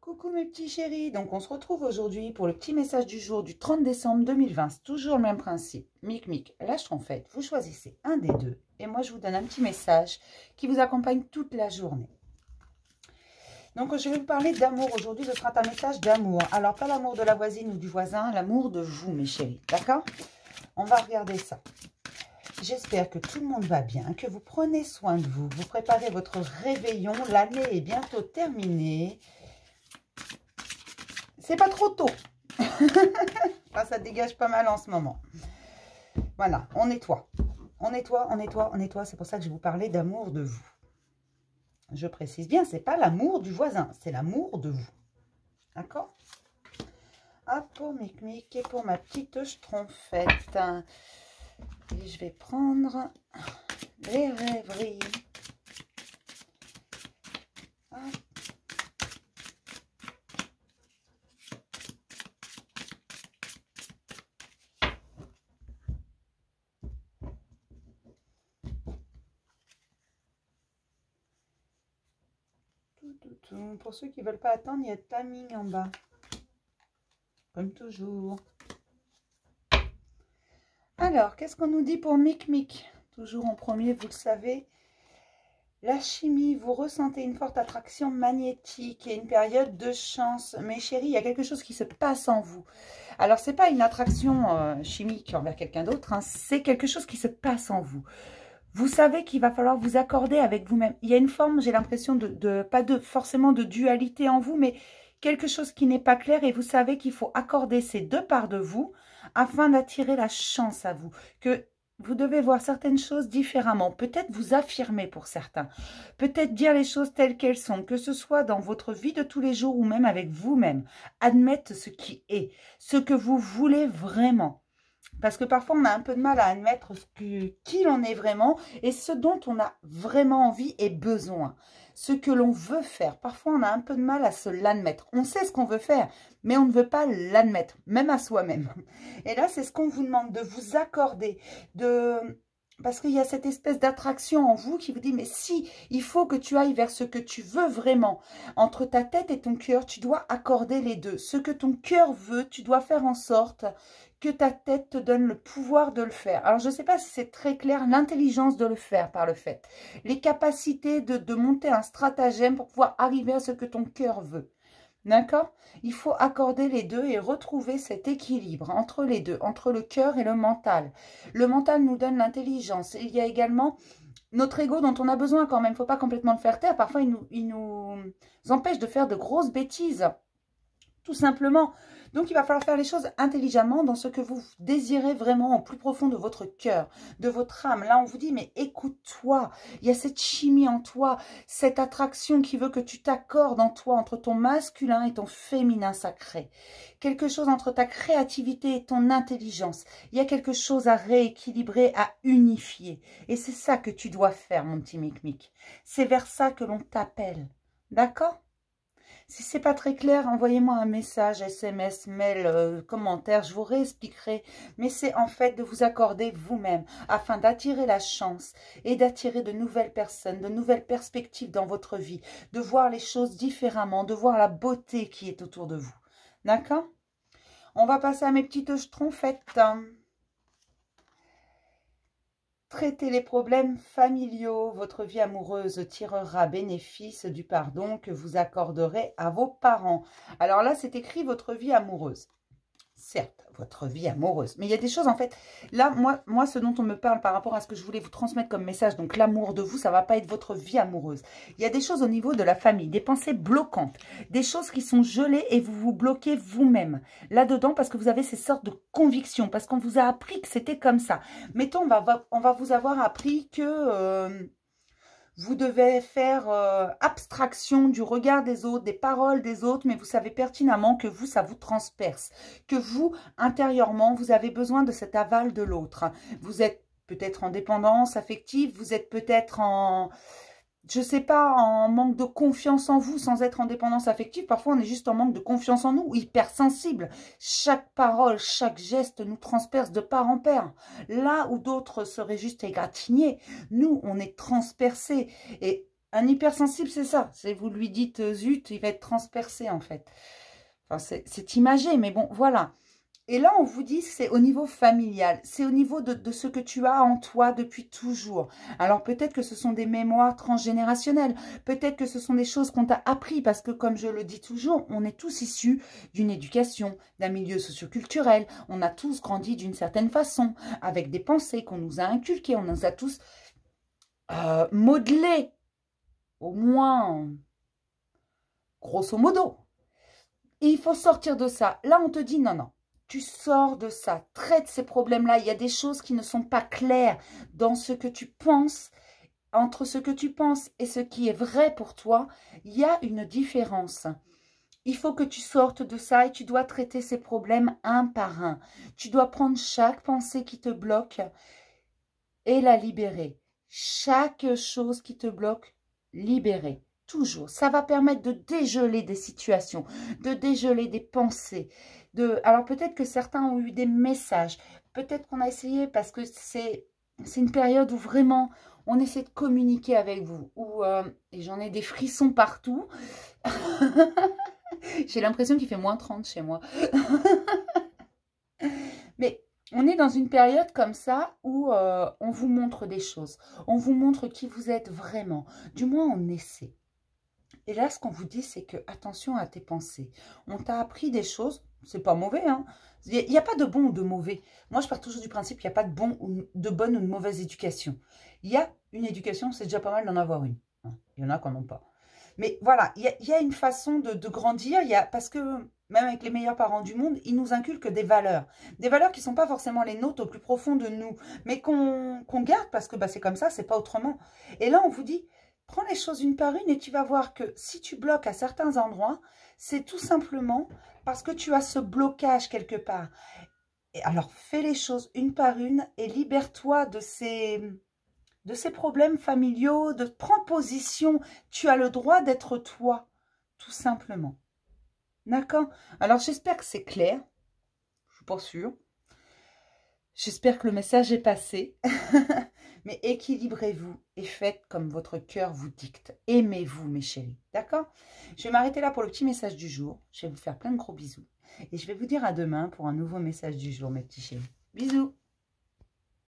Coucou mes petits chéris, donc on se retrouve aujourd'hui pour le petit message du jour du 30 décembre 2020. C'est toujours le même principe. Mic, lâche ton fait, vous choisissez un des deux et moi je vous donne un petit message qui vous accompagne toute la journée. Donc je vais vous parler d'amour aujourd'hui, ce sera un message d'amour. Alors pas l'amour de la voisine ou du voisin, l'amour de vous mes chéris, d'accord? On va regarder ça. J'espère que tout le monde va bien, que vous prenez soin de vous, vous préparez votre réveillon, l'année est bientôt terminée. C'est pas trop tôt. Enfin, ça dégage pas mal en ce moment. Voilà, on nettoie. On nettoie, on nettoie, on nettoie. C'est pour ça que je vais vous parler d'amour de vous. Je précise bien, c'est pas l'amour du voisin, c'est l'amour de vous. D'accord? Ah, pour Mic et pour ma petite schtroumpfette. Et je vais prendre les rêveries. Hop. Pour ceux qui ne veulent pas attendre, il y a timing en bas. Comme toujours. Alors, qu'est-ce qu'on nous dit pour Mic? Toujours en premier, vous le savez. La chimie, vous ressentez une forte attraction magnétique et une période de chance. Mes chéris, il y a quelque chose qui se passe en vous. Alors, ce n'est pas une attraction chimique envers quelqu'un d'autre, hein, c'est quelque chose qui se passe en vous. Vous savez qu'il va falloir vous accorder avec vous-même. Il y a une forme, j'ai l'impression, pas forcément de dualité en vous, mais quelque chose qui n'est pas clair. Et vous savez qu'il faut accorder ces deux parts de vous afin d'attirer la chance à vous. Que vous devez voir certaines choses différemment. Peut-être vous affirmer pour certains. Peut-être dire les choses telles qu'elles sont. Que ce soit dans votre vie de tous les jours ou même avec vous-même. Admettre ce qui est. Ce que vous voulez vraiment. Parce que parfois, on a un peu de mal à admettre qui l'on est vraiment et ce dont on a vraiment envie et besoin. Ce que l'on veut faire. Parfois, on a un peu de mal à se l'admettre. On sait ce qu'on veut faire, mais on ne veut pas l'admettre, même à soi-même. Et là, c'est ce qu'on vous demande, de vous accorder, parce qu'il y a cette espèce d'attraction en vous qui vous dit, mais si, il faut que tu ailles vers ce que tu veux vraiment. Entre ta tête et ton cœur, tu dois accorder les deux. Ce que ton cœur veut, tu dois faire en sorte que ta tête te donne le pouvoir de le faire. Alors, je ne sais pas si c'est très clair, l'intelligence de le faire par le fait. Les capacités de monter un stratagème pour pouvoir arriver à ce que ton cœur veut. D'accord? Il faut accorder les deux et retrouver cet équilibre entre les deux, entre le cœur et le mental. Le mental nous donne l'intelligence. Il y a également notre ego dont on a besoin quand même. Il ne faut pas complètement le faire taire. Parfois, il nous empêche de faire de grosses bêtises. Tout simplement. Donc, il va falloir faire les choses intelligemment dans ce que vous désirez vraiment au plus profond de votre cœur, de votre âme. Là, on vous dit, mais écoute-toi. Il y a cette chimie en toi, cette attraction qui veut que tu t'accordes en toi, entre ton masculin et ton féminin sacré. Quelque chose entre ta créativité et ton intelligence. Il y a quelque chose à rééquilibrer, à unifier. Et c'est ça que tu dois faire, mon petit Mic. C'est vers ça que l'on t'appelle. D'accord ? Si ce n'est pas très clair, envoyez-moi un message, SMS, mail, commentaire, je vous réexpliquerai. Mais c'est en fait de vous accorder vous-même afin d'attirer la chance et d'attirer de nouvelles personnes, de nouvelles perspectives dans votre vie, de voir les choses différemment, de voir la beauté qui est autour de vous. D'accord? On va passer à mes petites schtroumpfettes. Traitez les problèmes familiaux. Votre vie amoureuse tirera bénéfice du pardon que vous accorderez à vos parents. Alors là, c'est écrit votre vie amoureuse. Certes, votre vie amoureuse. Mais il y a des choses, en fait, là, moi, ce dont on me parle par rapport à ce que je voulais vous transmettre comme message, donc l'amour de vous, ça ne va pas être votre vie amoureuse. Il y a des choses au niveau de la famille, des pensées bloquantes, des choses qui sont gelées et vous vous bloquez vous-même là-dedans parce que vous avez ces sortes de convictions, parce qu'on vous a appris que c'était comme ça. Mettons, on va vous avoir appris que... vous devez faire abstraction du regard des autres, des paroles des autres, mais vous savez pertinemment que vous, ça vous transperce. Que vous, intérieurement, vous avez besoin de cet aval de l'autre. Vous êtes peut-être en dépendance affective, vous êtes peut-être en... je sais pas, en manque de confiance en vous sans être en dépendance affective. Parfois, on est juste en manque de confiance en nous, hypersensible. Chaque parole, chaque geste nous transperce de part en pair. Là où d'autres seraient juste égratignés, nous, on est transpercés. Et Un hypersensible, c'est ça. Vous lui dites zut, il va être transpercé en fait. Enfin, c'est imagé, mais bon, voilà. Et là, on vous dit que c'est au niveau familial. C'est au niveau de ce que tu as en toi depuis toujours. Alors, peut-être que ce sont des mémoires transgénérationnelles. Peut-être que ce sont des choses qu'on t'a appris. Parce que, comme je le dis toujours, on est tous issus d'une éducation, d'un milieu socioculturel. On a tous grandi d'une certaine façon, avec des pensées qu'on nous a inculquées. On nous a tous modelés, au moins, grosso modo. Et il faut sortir de ça. Là, on te dit non, non. Tu sors de ça, traite ces problèmes-là. Il y a des choses qui ne sont pas claires dans ce que tu penses. Entre ce que tu penses et ce qui est vrai pour toi, il y a une différence. Il faut que tu sortes de ça et tu dois traiter ces problèmes un par un. Tu dois prendre chaque pensée qui te bloque et la libérer. Chaque chose qui te bloque, libérer. Toujours. Ça va permettre de dégeler des situations, de dégeler des pensées. Alors peut-être que certains ont eu des messages. Peut-être qu'on a essayé parce que c'est une période où vraiment on essaie de communiquer avec vous. Et j'en ai des frissons partout. J'ai l'impression qu'il fait moins 30 chez moi. Mais on est dans une période comme ça où on vous montre des choses. On vous montre qui vous êtes vraiment. Du moins, on essaie. Et là, ce qu'on vous dit, c'est que attention à tes pensées. On t'a appris des choses, c'est pas mauvais, hein. Il n'y a pas de bon ou de mauvais. Moi, je pars toujours du principe qu'il n'y a pas de bonne ou de mauvaise éducation. Il y a une éducation, c'est déjà pas mal d'en avoir une. Il y en a qui n'en ont pas. Mais voilà, il y a une façon de grandir, parce que même avec les meilleurs parents du monde, ils nous inculquent des valeurs. Des valeurs qui ne sont pas forcément les nôtres au plus profond de nous, mais qu'on garde parce que c'est comme ça, c'est pas autrement. Et là, on vous dit, prends les choses une par une et tu vas voir que si tu bloques à certains endroits, c'est tout simplement parce que tu as ce blocage quelque part. Et alors, fais les choses une par une et libère-toi de ces problèmes familiaux, prends position. Tu as le droit d'être toi, tout simplement. D'accord? Alors, j'espère que c'est clair. Je ne suis pas sûre. J'espère que le message est passé. Mais équilibrez-vous et faites comme votre cœur vous dicte. Aimez-vous, mes chéris. D'accord? Je vais m'arrêter là pour le petit message du jour. Je vais vous faire plein de gros bisous. Et je vais vous dire à demain pour un nouveau message du jour, mes petits chéris. Bisous!